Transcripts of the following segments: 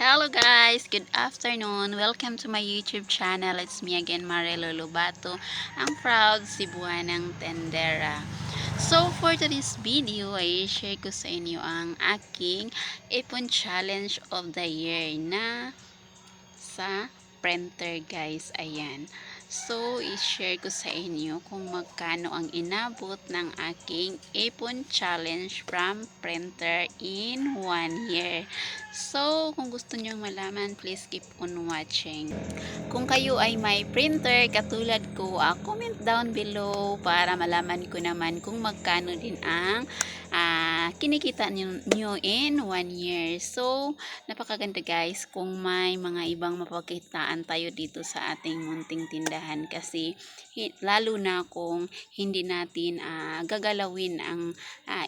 Hello guys! Good afternoon! Welcome to my YouTube channel. It's me again, Marelo Lobato, ang proud Cebuanang tendera. So for today's video ay share ko sa inyo ang aking ipon challenge of the year na sa printer guys. Ayan. So, i-share ko sa inyo kung magkano ang inabot ng aking ipon challenge from printer in 1 year. So, kung gusto nyo malaman, please keep on watching. Kung kayo ay may printer katulad ko, comment down below para malaman ko naman kung magkano din ang kinikita nyo in 1 year. So, napakaganda guys kung may mga ibang mapagkitaan tayo dito sa ating munting tindahan kasi lalo na kung hindi natin gagalawin ang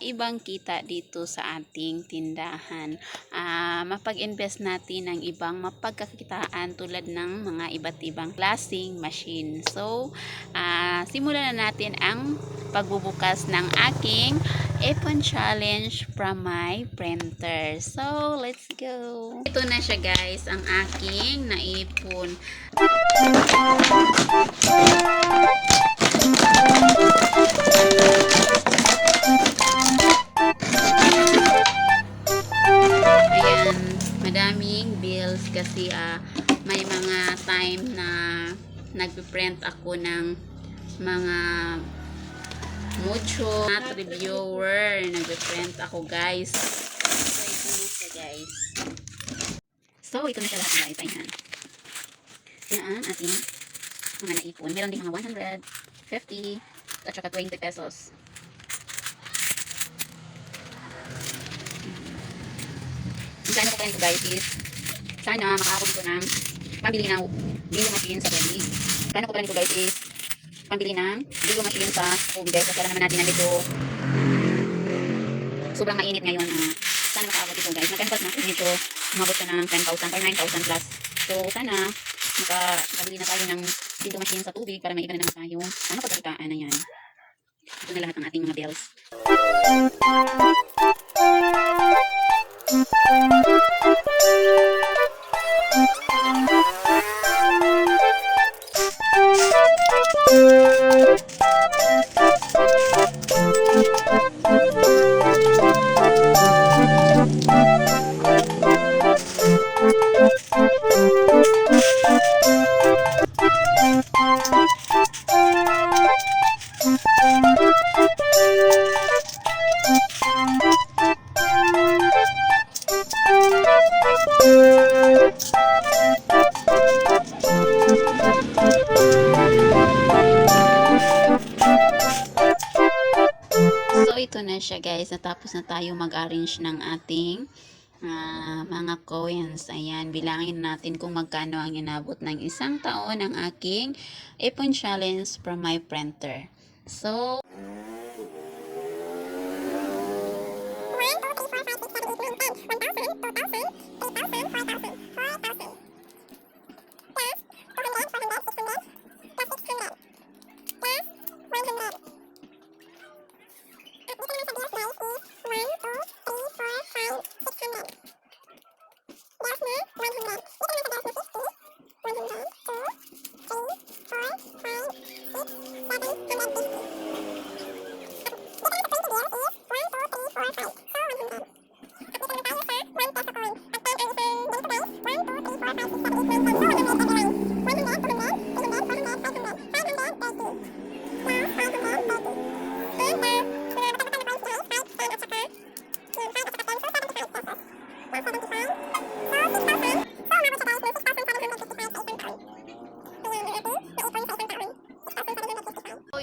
ibang kita dito sa ating tindahan. Mapag-invest natin ng ibang mapagkakitaan tulad ng mga iba't ibang klaseng machine. So, simulan na natin ang pagbubukas ng aking ipon challenge from my printer. So, let's go! Ito na siya guys, ang aking naipon. Ayan, madaming bills kasi may mga time na nagpiprint ako ng mga mucho at reviewer. Nagpiprint ako guys. So, ito na siya guys. So, ito na siya lahat guys. Ayan. Yan ating mga naipon. Meron din mga 150 at saka 20 pesos. Ang plano ko kayo guys is sana makaakot ko ng pambili ng bingo machine sa tubig. Plano ko pala nito guys is pambili ng bingo machine sa tubig guys. Kasi alam naman natin na dito sobrang mainit ngayon. Sana makaakot ito guys. Nag-convert na dito. Umabot ka ng 10,000 or 9,000 plus. So sana makabili na tayo ng bingo machine sa tubig para may iba na naman tayo. Ano pagkakitaan na yan. Ito na lahat ng ating mga bills. Ito na siya guys, natapos na tayo mag-arrange ng ating mga coins. Ayan, bilangin natin kung magkano ang inabot ng isang taon ng aking ipon challenge from my printer. So,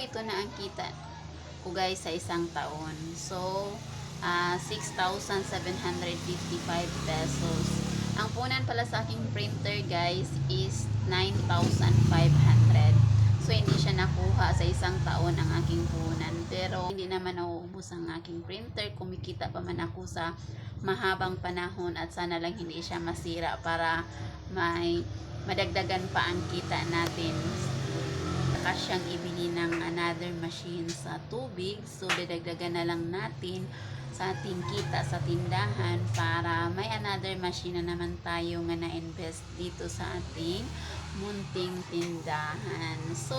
ito na ang kita ko guys sa isang taon. So, 6,755 pesos. Ang punan pala sa aking printer guys is 9,500. So, hindi siya nakuha sa isang taon ang aking punan. Pero, hindi naman nauubos ang aking printer. Kumikita pa man ako sa mahabang panahon at sana lang hindi siya masira para may madagdagan pa ang kita natin. Saka siyang ibili ng another machine sa tubig. So, dadagdagan na lang natin sa ating kita sa tindahan para may another machine na naman tayo nga na-invest dito sa ating munting tindahan. So,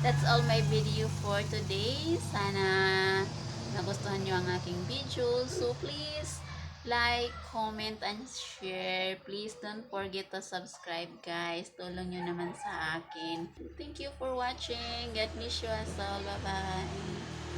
that's all my video for today. Sana nagustuhan nyo ang aking video. So, please like, comment, and share. Please don't forget to subscribe, guys. Tulong nyo naman sa akin. Thank you for watching. God bless you as all. Bye-bye.